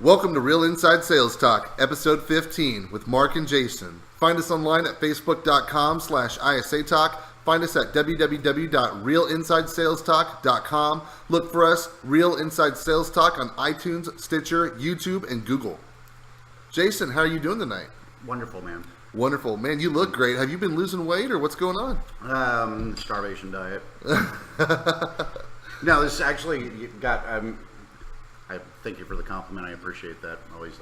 Welcome to Real Inside Sales Talk, episode 15 with Mark and Jason. Find us online at facebook.com/ISA Talk. Find us at www.realinsidesalestalk.com. Look for us, Real Inside Sales Talk, on iTunes, Stitcher, YouTube, and Google. Jason, how are you doing tonight? Wonderful, man. Wonderful. Man, you look great. Have you been losing weight or what's going on? Starvation diet. No, this is actually got... I thank you for the compliment. I appreciate that. Always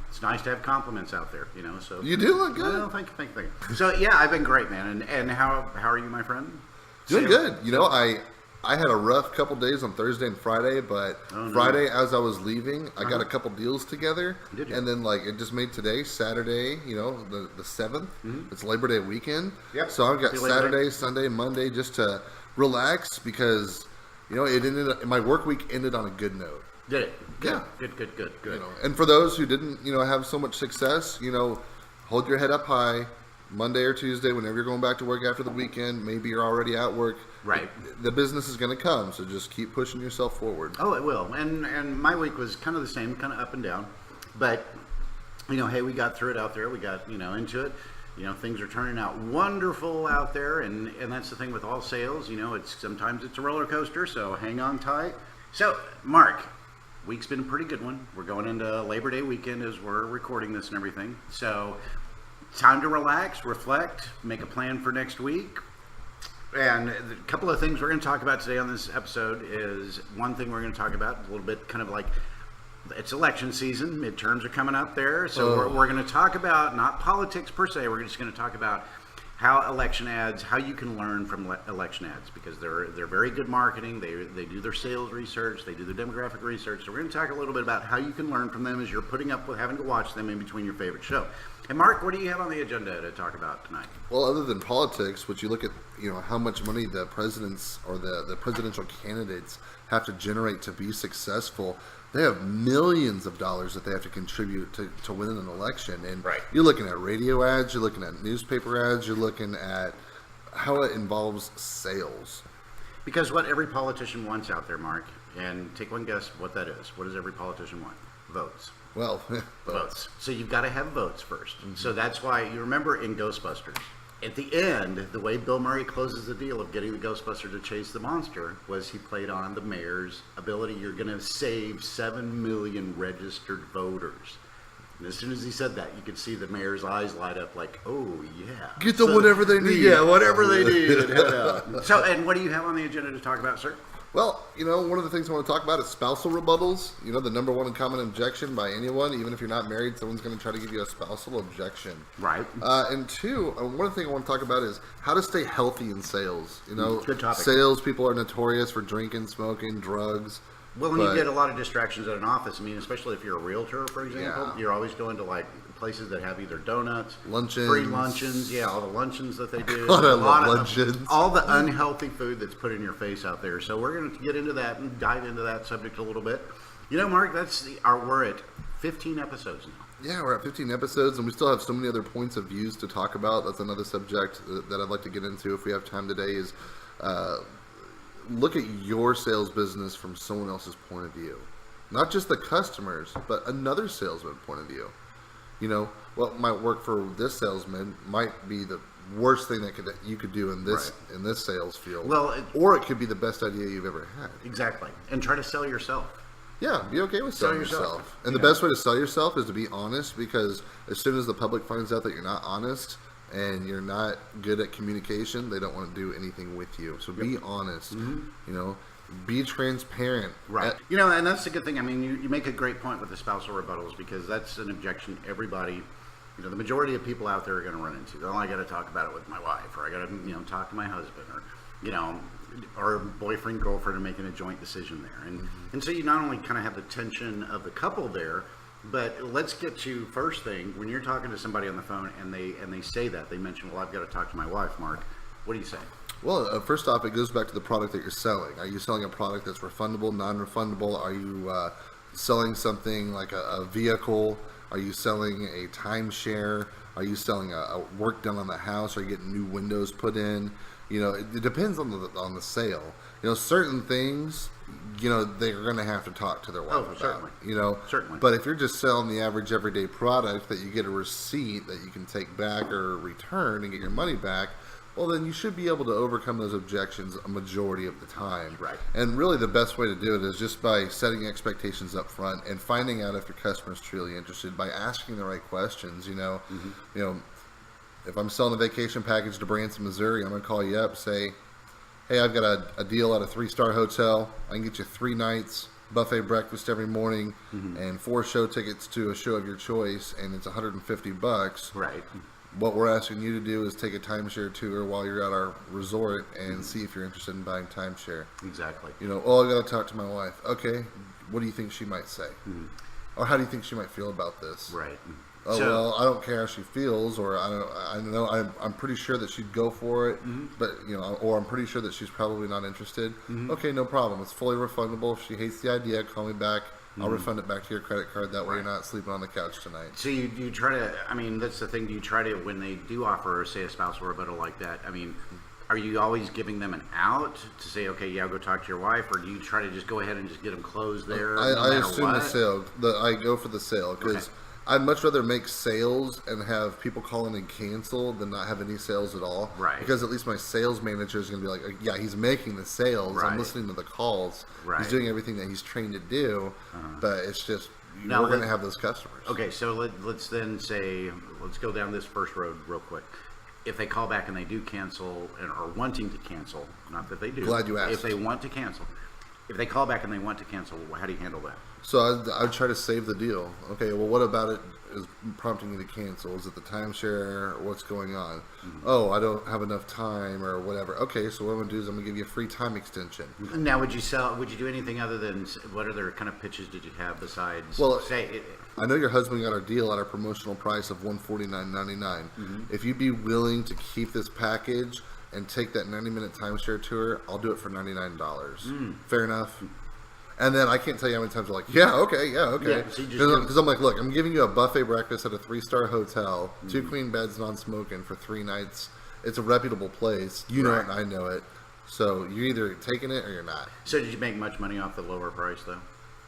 it's nice to have compliments out there, so... You do look good. No, thank you. So, yeah, I've been great, man. And how are you, my friend? Doing good. I had a rough couple days on Thursday and Friday, but Friday, as I was leaving, I got a couple deals together. Did you? And then, it just made today, Saturday, the 7th. Mm-hmm. It's Labor Day weekend. Yep. So I've got Saturday, Sunday, Monday just to relax because, my work week ended on a good note. Did it? Good. Yeah. Good. And for those who didn't, have so much success, hold your head up high. Monday or Tuesday, whenever you're going back to work after the weekend, maybe you're already at work. Right. The business is going to come, so just keep pushing yourself forward. Oh, it will. And my week was kind of the same, kind of up and down. But, hey, we got through it out there. We got, into it. Things are turning out wonderful out there. And that's the thing with all sales. Sometimes it's a roller coaster, so hang on tight. So, Mark, week's been a pretty good one. We're going into Labor Day weekend as we're recording this and everything. So, time to relax, reflect, make a plan for next week. And a couple of things we're going to talk about today on this episode is one thing we're going to talk about a little bit kind of like it's election season. Midterms are coming up there. So we're going to talk about not politics per se. We're just going to talk about how election ads, how you can learn from election ads because they're very good marketing. They do their sales research. They do their demographic research. So we're going to talk a little bit about how you can learn from them as you're putting up with having to watch them in between your favorite show. And Mark, what do you have on the agenda to talk about tonight? Well, other than politics, which you look at, how much money the presidents or the presidential candidates have to generate to be successful, they have millions of dollars that they have to contribute to win an election. And right. You're looking at radio ads, you're looking at newspaper ads, you're looking at how it involves sales. Because what every politician wants out there, Mark, and take one guess what that is. What does every politician want? Votes. Well, votes. So you've got to have votes first. Mm-hmm. So that's why you remember in Ghostbusters, at the end, the way Bill Murray closes the deal of getting the Ghostbuster to chase the monster was he played on the mayor's ability. You're going to save 7 million registered voters. And as soon as he said that, you could see the mayor's eyes light up like, oh, yeah. Get them whatever they need. Yeah, whatever they need. So, and what do you have on the agenda to talk about, sir? Well, one of the things I want to talk about is spousal rebuttals. The number one common objection by anyone, even if you're not married, someone's going to try to give you a spousal objection. Right. And two, one thing I want to talk about is how to stay healthy in sales. Good topic. Sales people are notorious for drinking, smoking, drugs. Well, and you get a lot of distractions at an office. I mean, especially if you're a realtor, for example, You're always going to places that have either donuts, luncheons, free luncheons, all the luncheons that they do, a lot of luncheons, all the unhealthy food that's put in your face out there. So we're going to get into that and dive into that subject a little bit. Mark, we're at 15 episodes now. Yeah, we're at 15 episodes, and we still have so many other points of views to talk about. That's another subject that I'd like to get into if we have time today is look at your sales business from someone else's point of view. Not just the customers, but another salesman point of view. What might work for this salesman might be the worst thing that you could do in this sales field. Well, or it could be the best idea you've ever had. Exactly. And try to sell yourself. Yeah, be okay with selling yourself. And the best way to sell yourself is to be honest, because as soon as the public finds out that you're not honest and you're not good at communication, they don't want to do anything with you. So be honest. Mm-hmm. Be transparent. Right. And that's the good thing. I mean, you make a great point with the spousal rebuttals because that's an objection everybody, the majority of people out there are going to run into. Oh, I got to talk about it with my wife, or I got to, talk to my husband, or boyfriend, girlfriend, and making a joint decision there. And so you not only kind of have the tension of the couple there, but let's get to first thing, when you're talking to somebody on the phone and they say that, they mention, well, I've got to talk to my wife, Mark. What do you say? Well, first off, it goes back to the product that you're selling. Are you selling a product that's refundable, non-refundable? Are you selling something like a vehicle? Are you selling a timeshare? Are you selling a work done on the house? Are you getting new windows put in? You know, it depends on the sale. You know, certain things, you know, they're going to have to talk to their wife about. Certainly. You know, Certainly. But if you're just selling the average everyday product that you get a receipt that you can take back or return and get your money back, well, then you should be able to overcome those objections a majority of the time. Right. And really the best way to do it is just by setting expectations up front and finding out if your customer is truly interested by asking the right questions. You know, you know, if I'm selling a vacation package to Branson, Missouri, I'm going to call you up, say, hey, I've got a deal at a 3-star hotel. I can get you 3 nights, buffet breakfast every morning, and 4 show tickets to a show of your choice, and it's $150. Right. What we're asking you to do is take a timeshare tour while you're at our resort and see if you're interested in buying timeshare. Exactly. You know, oh, I got to talk to my wife. Okay, what do you think she might say? Or how do you think she might feel about this? Right. Oh, well, I don't care how she feels, or I'm pretty sure that she'd go for it, but, you know, or I'm pretty sure that she's probably not interested. Okay, no problem. It's fully refundable. If she hates the idea, call me back. I'll refund it back to your credit card. That way you're not sleeping on the couch tonight. So you try to, I mean, that's the thing. Do you try to, when they do offer, say, a spousal rebuttal like that, I mean, are you always giving them an out to say, okay, yeah, go talk to your wife, or do you try to just go ahead and just get them closed there? I assume the sale. I go for the sale because I'd much rather make sales and have people call in and cancel than not have any sales at all. Right. Because at least my sales manager is going to be like, yeah, he's making the sales. Right. I'm listening to the calls. Right. He's doing everything that he's trained to do. But it's just, Now, we're going to have those customers. Okay, so let's then say, let's go down this first road real quick. If they call back and they do cancel, or wanting to cancel, not that they do. Glad you asked. If they want to cancel. If they call back and they want to cancel, how do you handle that? So I'd try to save the deal. Okay, well, what about it is prompting you to cancel? Is it the timeshare? What's going on? Oh, I don't have enough time or whatever. Okay, so what I'm going to do is I'm going to give you a free time extension. Now, would you do anything other than, what other kind of pitches did you have besides, Well, say, I know your husband got our deal at our promotional price of $149.99. If you'd be willing to keep this package and take that 90-minute timeshare tour, I'll do it for $99. Fair enough? And then I can't tell you how many times I'm like, yeah, okay. Yeah, so you just Because I'm like, look, I'm giving you a buffet breakfast at a 3-star hotel, 2 queen beds, non-smoking for 3 nights. It's a reputable place. You know it and I know it. So you're either taking it or you're not. So did you make much money off the lower price, though?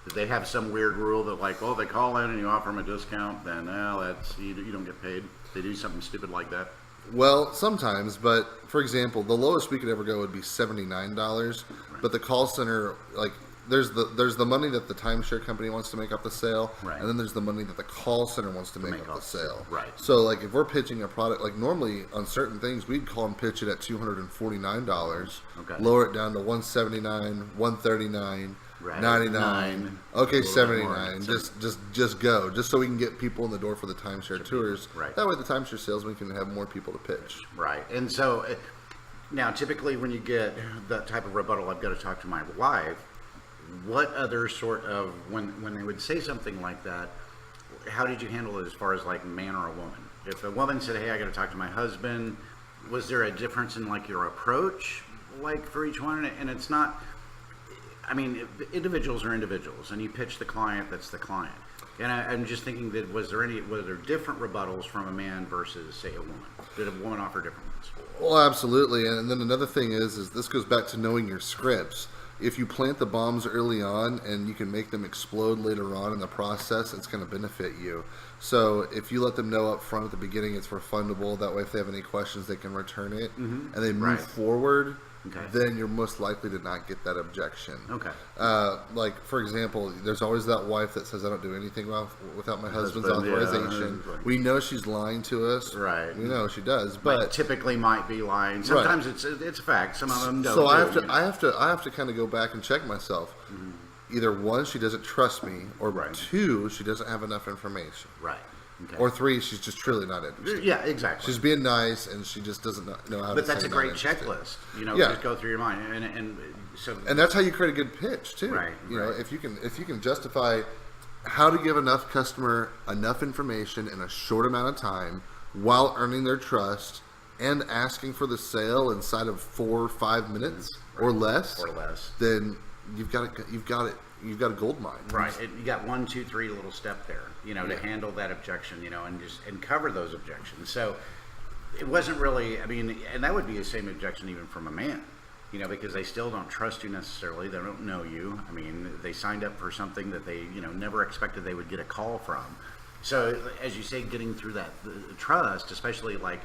Did they have some weird rule that, like, oh, they call in and you offer them a discount, then, that's, you don't get paid? They do something stupid like that? Well, sometimes, but for example, the lowest we could ever go would be $79. But the call center, like, there's the money that the timeshare company wants to make off the sale, and then there's the money that the call center wants to make off the sale. Right. So, like, if we're pitching a product, like normally on certain things, we'd call and pitch it at $249, lower it down to $179, $139. 99. Okay, 79. Just go. Just so we can get people in the door for the timeshare tours. Right. That way the timeshare salesman can have more people to pitch. Right. And so now typically when you get that type of rebuttal, I've got to talk to my wife. What other sort of, when they would say something like that, how did you handle it as far as like man or a woman? If a woman said, hey, I got to talk to my husband, was there a difference in like your approach like for each one? And it's not, I mean, individuals are individuals, and you pitch the client, that's the client. And I'm just thinking that was there different rebuttals from a man versus, say, a woman? Did a woman offer different ones? Well, absolutely. And then another thing is this goes back to knowing your scripts. If you plant the bombs early on and you can make them explode later on in the process, it's going to benefit you. So if you let them know up front at the beginning it's refundable, that way if they have any questions they can return it, and they move forward, then you're most likely to not get that objection. Okay. Like, for example, there's always that wife that says, I don't do anything without my husband's authorization. Yeah. We know she's lying to us. Right. We know she does, but like, typically might be lying. Sometimes it's a fact. Some of them don't. So I have to kind of go back and check myself. Either 1, she doesn't trust me, or 2, she doesn't have enough information. Right. Okay. Or 3, she's just truly not interested. Yeah, exactly. She's being nice, and she just doesn't know how to. But that's a great checklist. Just go through your mind, and that's how you create a good pitch too. Right. You know, if you can justify how to give enough customer enough information in a short amount of time while earning their trust and asking for the sale inside of 4 or 5 minutes or less, then you've got a gold mine. Right. You got 1, 2, 3 little step there, to handle that objection, and cover those objections. So it wasn't really, I mean, and that would be the same objection even from a man, you know, because they still don't trust you necessarily. They don't know you. I mean, they signed up for something that they, you know, never expected they would get a call from. So as you say, getting through that the trust, especially like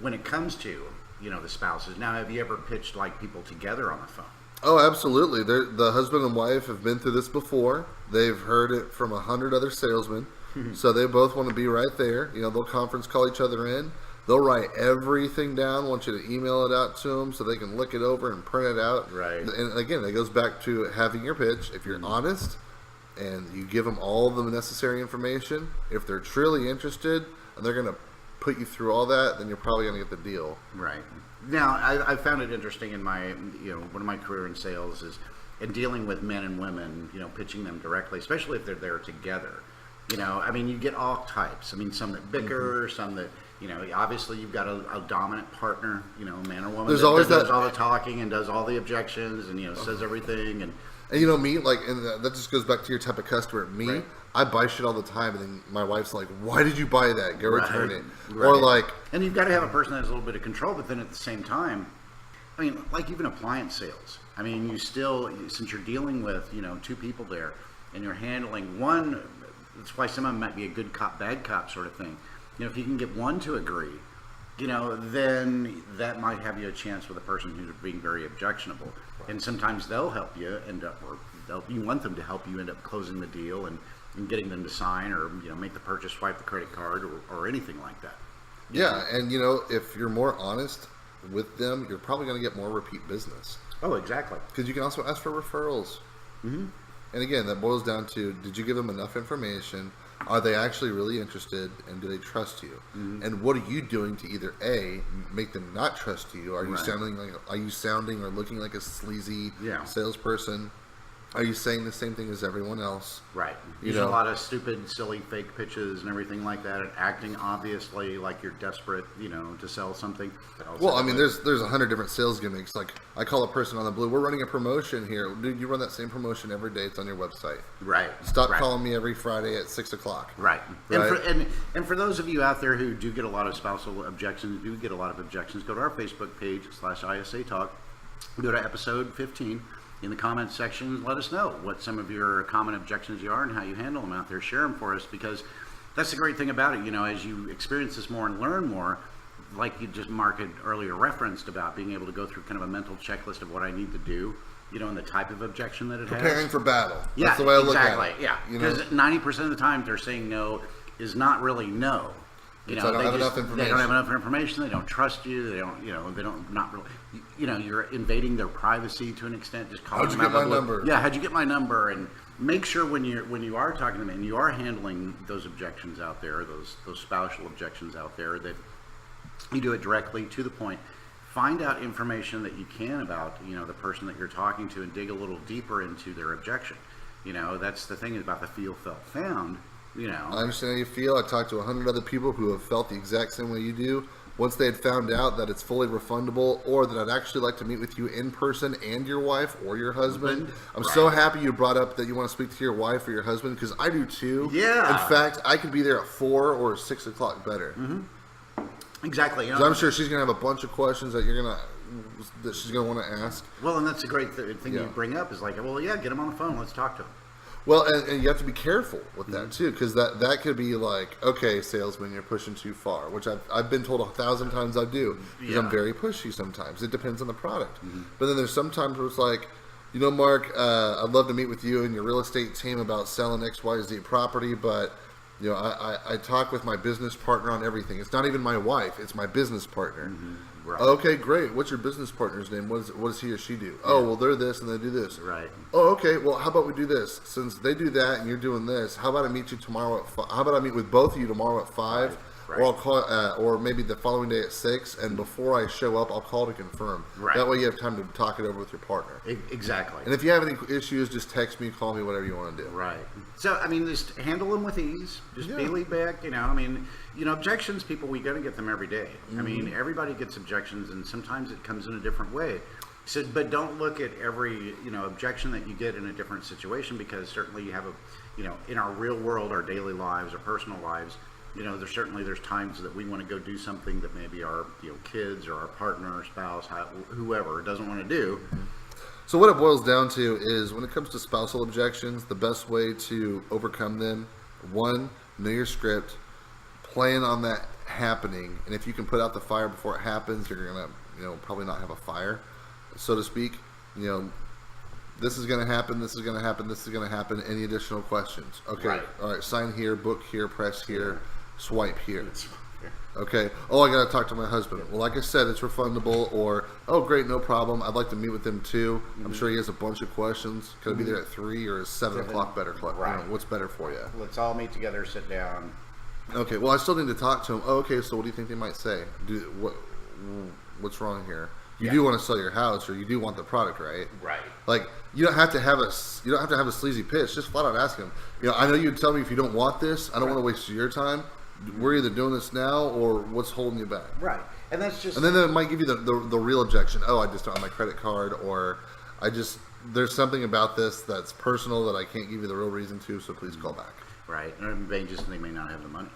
when it comes to, you know, the spouses. Now, have you ever pitched like people together on the phone? Oh, absolutely. The husband and wife have been through this before. They've heard it from 100 other salesmen. So they both want to be right there. You know, they'll conference call each other in. They'll write everything down, want you to email it out to them so they can look it over and print it out. Right. And again, it goes back to having your pitch. If you're honest and you give them all the necessary information, if they're truly interested and they're going to put you through all that, then you're probably going to get the deal. Right. Now, I found it interesting in my, you know, one of my career in sales is in dealing with men and women, you know, pitching them directly, especially if they're there together. You know, I mean, you get all types. I mean, some that bicker, some that, you know, obviously you've got a dominant partner, you know, man or woman. There's always does that, all the talking and does all the objections and, you know, says everything. And you know, me, like, and that just goes back to your type of customer. Me, Right. I buy shit all the time, and then my wife's like, "Why did you buy that? Go Right. return it." Right. Or like, and you've got to have a person that has a little bit of control, but then at the same time, I mean, like even appliance sales. I mean, you still, since you're dealing with, you know, two people there, and you're handling one. That's why some of them might be a good cop, bad cop sort of thing. You know, if you can get one to agree, you know, then that might have you a chance with a person who's being very objectionable. And sometimes they'll help you end up, or you want them to help you end up closing the deal and getting them to sign or, you know, make the purchase, swipe the credit card or anything like that. yeah, and you know, if you're more honest with them, you're probably going to get more repeat business. Oh, exactly. Because you can also ask for referrals. Mm-hmm. And again, that boils down to, did you give them enough information? Are they actually really interested? And do they trust you? Mm-hmm. And what are you doing to either A, make them not trust you? Are you Right. sounding or looking like a sleazy Yeah. salesperson? Are you saying the same thing as everyone else? Right. You Using know- a lot of stupid, silly, fake pitches and everything like that, and acting obviously like you're desperate, you know, to sell something. Well, I mean, there's 100 different sales gimmicks. Like, I call a person on the blue, we're running a promotion here. Dude, you run that same promotion every day. It's on your website. right. Stop right. calling me every Friday at 6 o'clock. Right. Right. And for those of you out there who do get a lot of spousal objections, go to our Facebook page /ISA Talk. Go to episode 15. In the comments section, let us know what some of your common objections are and how you handle them out there. Share them for us, because that's the great thing about it. You know, as you experience this more and learn more, like you just Mark had earlier referenced about being able to go through kind of a mental checklist of what I need to do, you know, and the type of objection that it Preparing has. for battle. Yeah, That's the way I look exactly. at it. Yeah, You know? because 90% of the time they're saying no is not really no. You It's know, I don't they have just, enough they don't information. have enough information. They don't trust you. They don't, you know, they don't not really. You know, you're invading their privacy to an extent. Just calling How'd you them get out of my the blue. number? Yeah, how'd you get my number? And make sure when you are talking to them and you are handling those objections out there, those spousal objections out there, that you do it directly to the point. Find out information that you can about, you know, the person that you're talking to, and dig a little deeper into their objection. You know, that's the thing about the feel, felt, found. You know, I understand how you feel. I talked to 100 other people who have felt the exact same way you do. Once they had found out that it's fully refundable, or that I'd actually like to meet with you in person and your wife or your husband. I'm so happy you brought up that you want to speak to your wife or your husband, because I do too. Yeah. In fact, I could be there at 4 or 6 o'clock better. exactly. You 'Cause know, I'm sure she's gonna have a bunch of questions that she's gonna want to ask. well, and that's a great thing Yeah. you bring up is like, well, yeah, get them on the phone. Let's talk to them. Well, and you have to be careful with that too, because that could be like, okay, salesman, you're pushing too far, which I've been told 1,000 times I do, because I'm Yeah. very pushy sometimes. It depends on the product. But then there's sometimes where it's like, you know, Mark, I'd love to meet with you and your real estate team about selling XYZ property, but you know, I talk with my business partner on everything. It's not even my wife; it's my business partner. Right. Okay, great. What's your business partner's name? What does he or she do? Oh, well, they're this and they do this. Right. Oh, okay. Well, how about we do this? Since they do that and you're doing this, how about I meet you tomorrow at 5? How about I meet with both of you tomorrow at 5? Right. Or I'll call, or maybe the following day at 6. And before I show up, I'll call to confirm. Right. That way you have time to talk it over with your partner. Exactly. And if you have any issues, just text me, call me, whatever you want to do. Right. So, I mean, just handle them with ease. Just be Yeah. laid back. You know, I mean, you know, objections, people, we got to get them every day. I mean, everybody gets objections, and sometimes it comes in a different way. So, but don't look at every, you know, objection that you get in a different situation, because certainly you have a, you know, in our real world, our daily lives, our personal lives, you know, there's times that we want to go do something that maybe our, you know, kids or our partner or spouse, whoever doesn't want to do. So what it boils down to is when it comes to spousal objections, the best way to overcome them, one, know your script, plan on that happening, and if you can put out the fire before it happens, you're gonna, you know, probably not have a fire, so to speak. You know, this is gonna happen, this is gonna happen, this is gonna happen. Any additional questions? Okay, Right. all right, sign here, book here, press here, swipe here. Okay. Oh, I got to talk to my husband. Well, like I said, it's refundable. Or, oh, great, no problem. I'd like to meet with him too. I'm sure he has a bunch of questions. Can I be there at 3 or is 7 o'clock better? Right. You know, what's better for you? Let's all meet together, sit down. Okay. Well, I still need to talk to him. Oh, okay. So, what do you think they might say? What's wrong here? You do want to sell your house, or you do want the product, right? Right. Like, you don't have to have a sleazy pitch. Just flat out ask him. You know, I know you'd tell me if you don't want this. I don't want to waste your time. We're either doing this now, or what's holding you back? Right. And that's just. And then it might give you the real objection. Oh, I just don't have my credit card, or there's something about this that's personal that I can't give you the real reason to. So please call back. Right. Or they may not have the money.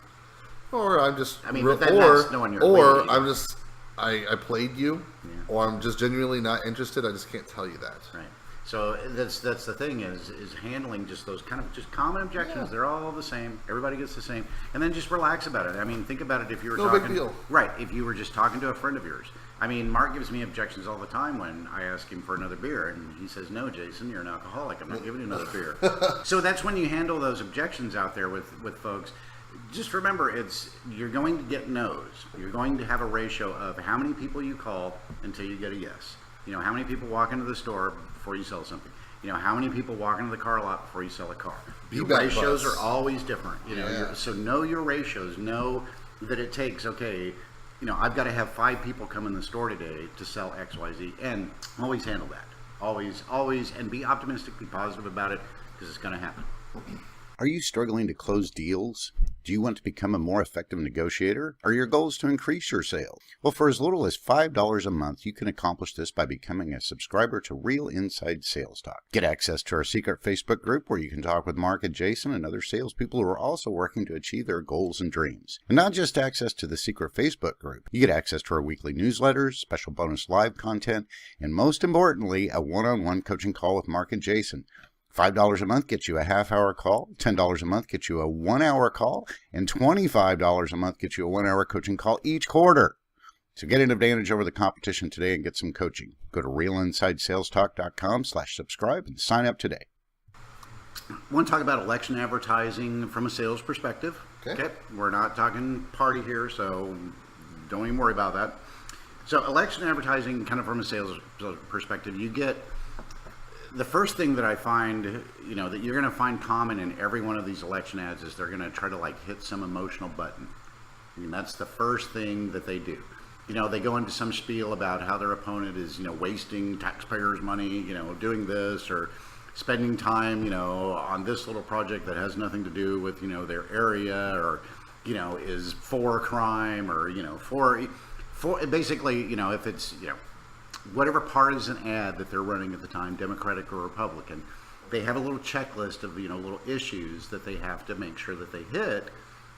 Or I'm just. I mean, but that's knowing your lady. I'm just. I played you, or I'm just genuinely not interested. I just can't tell you that. Right. So that's the thing is handling just those kind of just common objections. Yeah. They're all the same. Everybody gets the same, and then just relax about it. I mean, think about it. If you were talking, big deal. Right? If you were just talking to a friend of yours. I mean, Mark gives me objections all the time when I ask him for another beer, and he says, "No, Jason, you're an alcoholic. I'm not giving you another beer." So that's when you handle those objections out there with folks. Just remember, you're going to get no's. You're going to have a ratio of how many people you call until you get a yes. You know, how many people walk into the store before you sell something. You know, how many people walk into the car lot before you sell a car. Your ratios are always different. You know, so know your ratios. Know that it takes, okay, you know, I've got to have 5 people come in the store today to sell X, Y, Z, and always handle that. Always, and be optimistic, be positive about it, because it's going to happen. Are you struggling to close deals? Do you want to become a more effective negotiator? Are your goals to increase your sales? Well, for as little as $5 a month, you can accomplish this by becoming a subscriber to Real Inside Sales Talk. Get access to our secret Facebook group where you can talk with Mark and Jason and other salespeople who are also working to achieve their goals and dreams. And not just access to the secret Facebook group. You get access to our weekly newsletters, special bonus live content, and most importantly, a one-on-one coaching call with Mark and Jason. $5 a month gets you a half-hour call, $10 a month gets you a 1-hour call, and $25 a month gets you a 1-hour coaching call each quarter. So get an advantage over the competition today and get some coaching. Go to realinsidesalestalk.com/subscribe and sign up today. I want to talk about election advertising from a sales perspective. Okay. We're not talking party here, so don't even worry about that. So election advertising, kind of from a sales perspective, you get the first thing that I find, you know, that you're going to find common in every one of these election ads is they're going to try to like hit some emotional button. I mean, that's the first thing that they do. You know, they go into some spiel about how their opponent is, you know, wasting taxpayers' money, you know, doing this or spending time, you know, on this little project that has nothing to do with, you know, their area, or, you know, is for crime, or, you know, for basically, you know, if it's, you know, whatever partisan ad that they're running at the time, Democratic or Republican, they have a little checklist of, you know, little issues that they have to make sure that they hit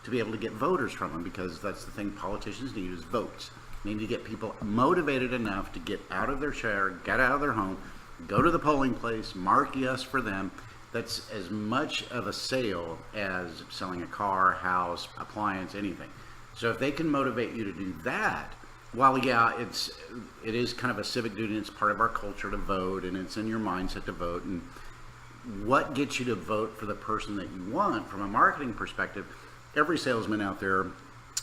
to be able to get voters from them, because that's the thing politicians need is votes. They need to get people motivated enough to get out of their chair, get out of their home, go to the polling place, mark yes for them. That's as much of a sale as selling a car, house, appliance, anything. So if they can motivate you to do that, while yeah, it is kind of a civic duty, and it's part of our culture to vote, and it's in your mindset to vote, and what gets you to vote for the person that you want from a marketing perspective, every salesman out there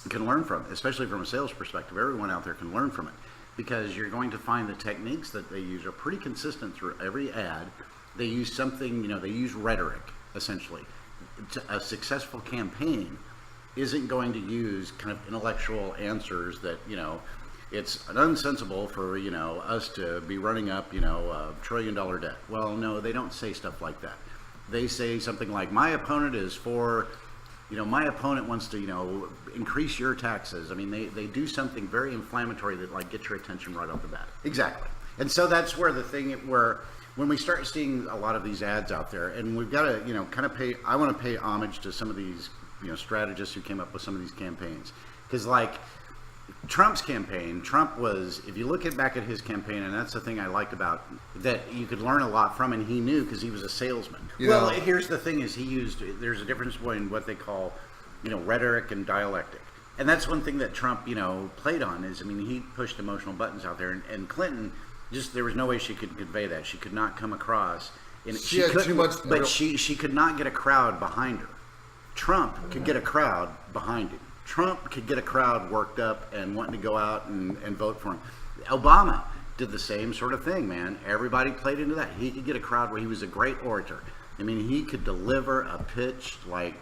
can learn from, especially from a sales perspective. Everyone out there can learn from it, because you're going to find the techniques that they use are pretty consistent through every ad. They use something, you know, they use rhetoric, essentially. A successful campaign isn't going to use kind of intellectual answers that, you know, it's unsensible for, you know, us to be running up, you know, $1 trillion debt. Well, no, they don't say stuff like that. They say something like, my opponent is for, you know, my opponent wants to, you know, increase your taxes. I mean, they do something very inflammatory that like gets your attention right off the bat. Exactly. And so that's where the thing, where when we start seeing a lot of these ads out there, and we've got to, you know, kind of I want to pay homage to some of these strategists who came up with some of these campaigns. Because like Trump's campaign, Trump was, if you look back at his campaign, and that's the thing I liked about that you could learn a lot from, and he knew because he was a salesman. Well, here's the thing: is there's a difference between what they call, rhetoric and dialectic. And that's one thing that Trump, played on is, he pushed emotional buttons out there, and Clinton, there was no way she could convey that. She could not come across. And she had too much. But she could not get a crowd behind her. Trump could get a crowd behind him. Trump could get a crowd worked up and wanting to go out and vote for him. Obama did the same sort of thing, man. Everybody played into that. He could get a crowd where he was a great orator. He could deliver a pitch like,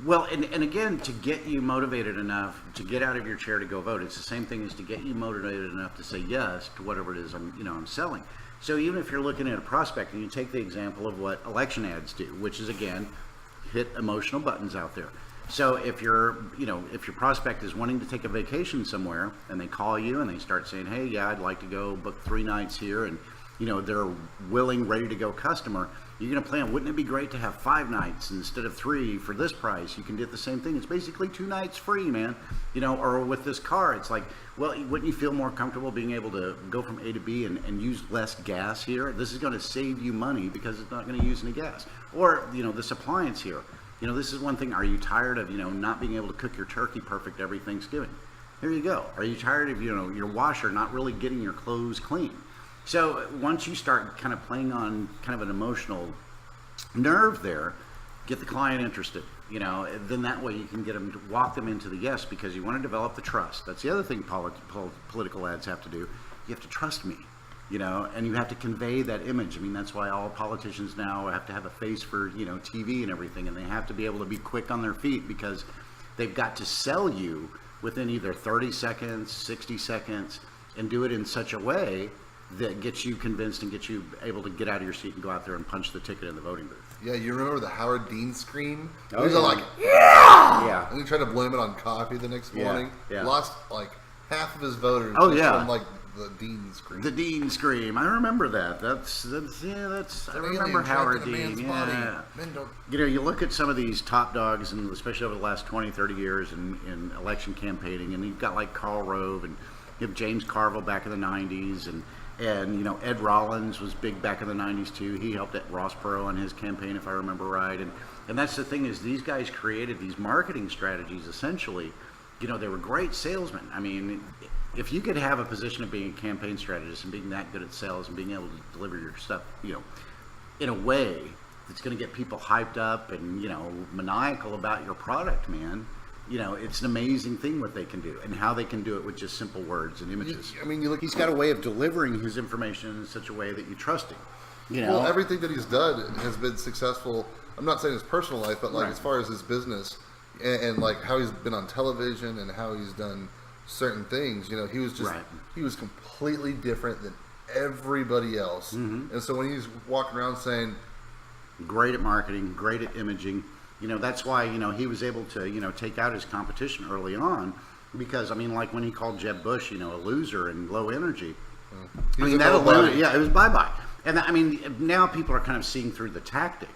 well, and again, to get you motivated enough to get out of your chair to go vote. It's the same thing as to get you motivated enough to say yes to whatever it is I'm selling. So even if you're looking at a prospect, and you take the example of what election ads do, which is again, hit emotional buttons out there. So if your prospect is wanting to take a vacation somewhere and they call you and they start saying, hey, yeah, I'd like to go book 3 nights here, and they're willing, ready to go customer, you're going to plan, wouldn't it be great to have 5 nights instead of 3 for this price? You can get the same thing. It's basically 2 nights free, man. Or with this car, it's like, well, wouldn't you feel more comfortable being able to go from A to B and use less gas here? This is going to save you money because it's not going to use any gas. Or, this appliance here. This is one thing. Are you tired of, not being able to cook your turkey perfect every Thanksgiving? Here you go. Are you tired of, your washer not really getting your clothes clean? So once you start kind of playing on kind of an emotional nerve there, get the client interested, then that way you can get them to walk them into the yes, because you want to develop the trust. That's the other thing political ads have to do. You have to trust me. And you have to convey that image. That's why all politicians now have to have a face for, TV and everything, and they have to be able to be quick on their feet because they've got to sell you within either 30 seconds, 60 seconds, and do it in such a way that gets you convinced and gets you able to get out of your seat and go out there and punch the ticket in the voting booth. Yeah, you remember the Howard Dean scream? Oh, he was yeah. like, yeah! Yeah. And he tried to blame it on coffee the next morning. Yeah. Lost like half of his voters. Oh, yeah. From like the Dean scream. The Dean scream. I remember that. That's I remember Howard Dean. Yeah. You look at some of these top dogs, and especially over the last 20, 30 years in election campaigning, and you've got like Karl Rove, and you have James Carville back in the 90s, and Ed Rollins was big back in the 90s too. He helped at Ross Perot on his campaign, if I remember right. And that's the thing, is these guys created these marketing strategies essentially. They were great salesmen. If you could have a position of being a campaign strategist and being that good at sales and being able to deliver your stuff, in a way that's going to get people hyped up and, maniacal about your product, man, it's an amazing thing what they can do and how they can do it with just simple words and images. You look. He's got a way of delivering his information in such a way that you trust him. Well, everything that he's done has been successful. I'm not saying his personal life, but like as far as his business and like how he's been on television and how he's done certain things, he was just he was completely different than everybody else. Mm-hmm. And so when he's walking around saying great at marketing, great at imaging, that's why he was able to take out his competition early on, because like when he called Jeb Bush a loser and low energy, it was bye-bye. And now people are kind of seeing through the tactic.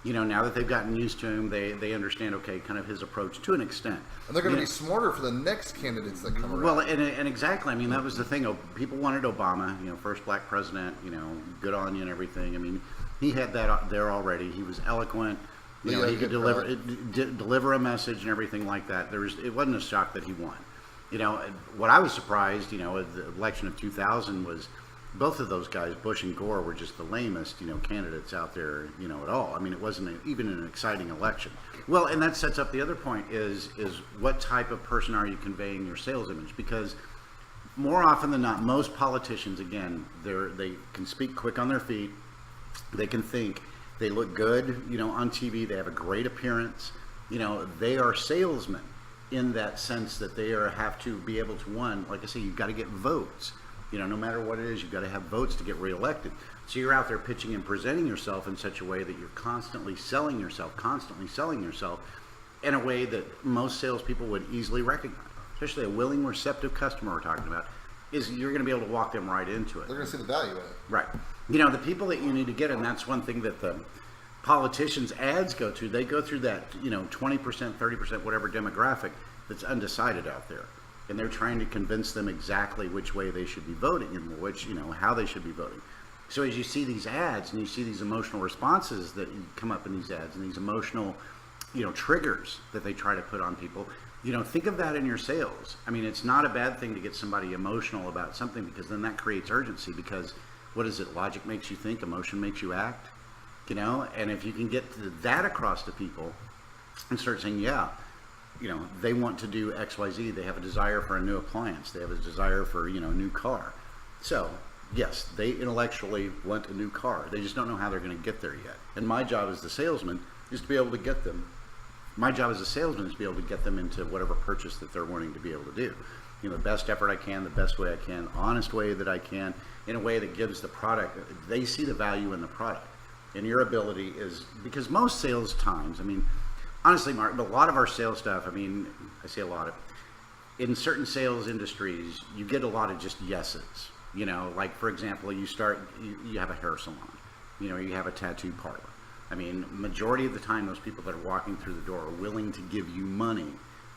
Now that they've gotten used to him, they understand, okay, kind of his approach to an extent. And they're going to be smarter for the next candidates that come around. Well, and exactly. That was the thing. People wanted Obama, first black president, good on you and everything. He had that there already. He was eloquent. He could deliver a message and everything like that. It wasn't a shock that he won. What I was surprised, the election of 2000 was, both of those guys, Bush and Gore, were just the lamest, candidates out there, at all. It wasn't even an exciting election. Well, and that sets up the other point is what type of person are you conveying your sales image? Because more often than not, most politicians, again, they can speak quick on their feet. They can think. They look good, on TV. They have a great appearance. They are salesmen in that sense that they have to be able to, one, like I say, you've got to get votes. No matter what it is, you've got to have votes to get reelected. So you're out there pitching and presenting yourself in such a way that you're constantly selling yourself in a way that most salespeople would easily recognize. Especially a willing, receptive customer we're talking about, is you're going to be able to walk them right into it. They're going to see the value in it. Right. The people that you need to get, and that's one thing that politicians' ads go through, they go through that 20%, 30%, whatever demographic that's undecided out there, and they're trying to convince them exactly which way they should be voting and which how they should be voting. So as you see these ads and you see these emotional responses that come up in these ads and these emotional triggers that they try to put on people, think of that in your sales. I mean, it's not a bad thing to get somebody emotional about something, because then that creates urgency. Because what is it? Logic makes you think, emotion makes you act. And if you can get that across to people and start saying, they want to do XYZ, they have a desire for a new appliance, they have a desire for a new car. So yes, they intellectually want a new car. They just don't know how they're going to get there yet. And my job as the salesman is to be able to get them. My job as a salesman is to be able to get them into whatever purchase that they're wanting to be able to do. The best effort I can, the best way I can, honest way that I can, in a way that gives the product, they see the value in the product. And your ability is, because most sales times, I mean, honestly, Mark, but a lot of our sales stuff, I mean, I say a lot of, in certain sales industries, you get a lot of just yeses. Like for example, you have a hair salon, you have a tattoo parlor. I mean, majority of the time, those people that are walking through the door are willing to give you money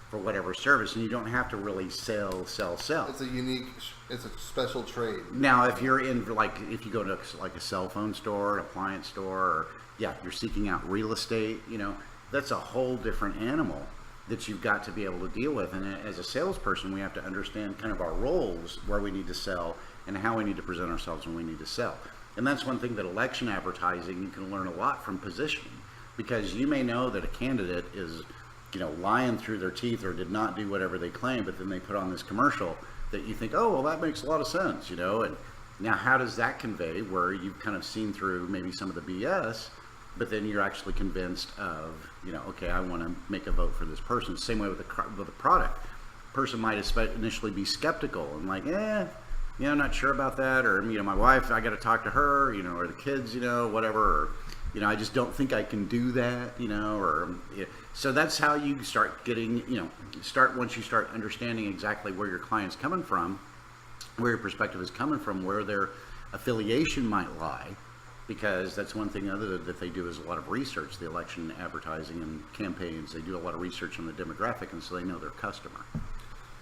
for whatever service, and you don't have to really sell. It's a special trade. Now, if you're in, if you go to like a cell phone store, an appliance store, or you're seeking out real estate, that's a whole different animal that you've got to be able to deal with. And as a salesperson, we have to understand kind of our roles, where we need to sell, and how we need to present ourselves when we need to sell. And that's one thing that election advertising, you can learn a lot from positioning, because you may know that a candidate is, lying through their teeth or did not do whatever they claim, but then they put on this commercial that you think, oh, well, that makes a lot of sense, and now how does that convey where you've kind of seen through maybe some of the BS, but then you're actually convinced of, okay, I want to make a vote for this person. Same way with the product. Person might initially be skeptical and like, I'm not sure about that, or my wife, I got to talk to her, or the kids, whatever, or, I just don't think I can do that, so that's how you start getting, once you start understanding exactly where your client's coming from, where your perspective is coming from, where their affiliation might lie, because that's one thing other that they do is a lot of research. The election advertising and campaigns, they do a lot of research on the demographic, and so they know their customer.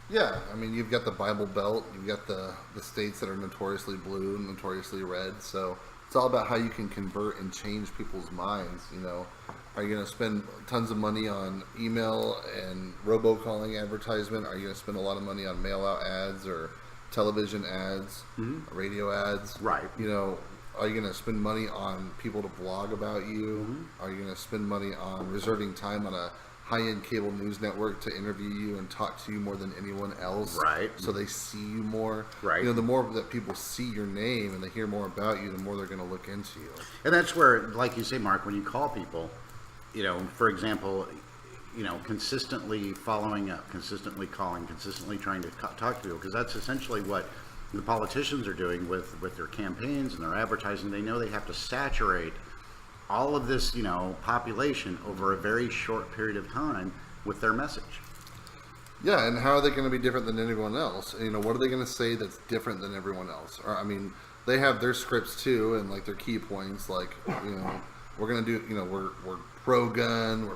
Yeah, I mean, you've got the Bible Belt, you've got the states that are notoriously blue and notoriously red, so it's all about how you can convert and change people's minds. Are you going to spend tons of money on email and robocalling advertisement? Are you going to spend a lot of money on mail-out ads or television ads, radio ads? Right. Are you going to spend money on people to blog about you? Are you going to spend money on reserving time on a high-end cable news network to interview you and talk to you more than anyone else? Right. So they see you more. Right. The more that people see your name and they hear more about you, the more they're going to look into you. And that's where, like you say, Mark, when you call people, for example, consistently following up, consistently calling, consistently trying to talk to people, because that's essentially what the politicians are doing with their campaigns and their advertising. They know they have to saturate all of this, population over a very short period of time with their message. Yeah, and how are they going to be different than anyone else? What are they going to say that's different than everyone else? Or, I mean, they have their scripts too, and like their key points, like, we're going to do, we're pro-gun,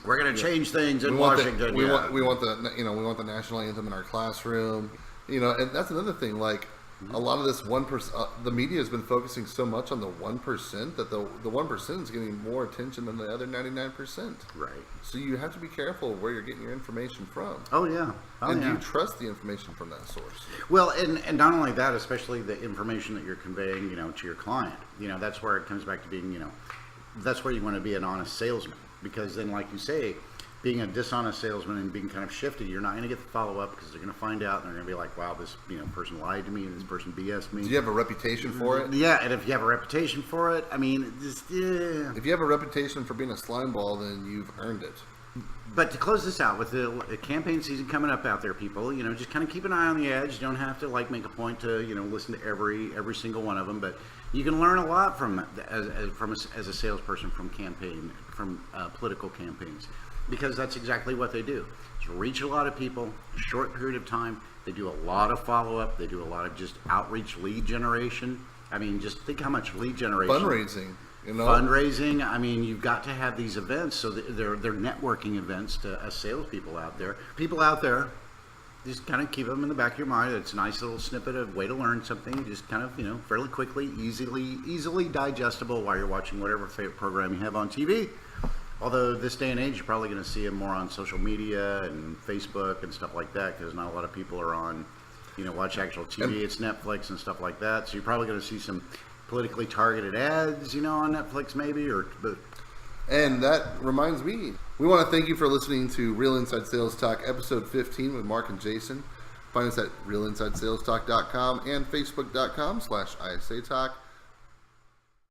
we're going to change things in Washington. We want the national anthem in our classroom, and that's another thing, like, a lot of this 1%, the media has been focusing so much on the 1% that the 1% is getting more attention than the other 99%. Right. So you have to be careful of where you're getting your information from. Oh yeah. Do you trust the information from that source? Well, and not only that, especially the information that you're conveying, to your client. That's where it comes back to being, that's where you want to be an honest salesman, because then, like you say, being a dishonest salesman and being kind of shifty, you're not going to get the follow-up, because they're going to find out and they're going to be like, wow, this person lied to me and this person BS'd me. Do you have a reputation for it? Yeah, and if you have a reputation for it, I mean, if you have a reputation for being a slime ball, then you've earned it. But to close this out, with the campaign season coming up out there, people, just kind of keep an eye on the edge. You don't have to make a point to listen to every single one of them, but you can learn a lot from as a salesperson from political campaigns. Because that's exactly what they do. It's reach a lot of people in a short period of time. They do a lot of follow-up. They do a lot of just outreach lead generation. I mean, just think how much lead generation. Fundraising. You know, fundraising. I mean, you've got to have these events, so they're networking events to us salespeople out there. People out there, just kind of keep them in the back of your mind. It's a nice little snippet of way to learn something, just kind of, fairly quickly, easily digestible while you're watching whatever favorite program you have on TV. Although this day and age, you're probably going to see them more on social media and Facebook and stuff like that, because not a lot of people are on, watch actual TV. It's Netflix and stuff like that. So you're probably going to see some politically targeted ads, on Netflix maybe, but. And that reminds me, we want to thank you for listening to Real Inside Sales Talk, episode 15 with Mark and Jason. Find us at realinsidesalestalk.com and facebook.com/ISA Talk.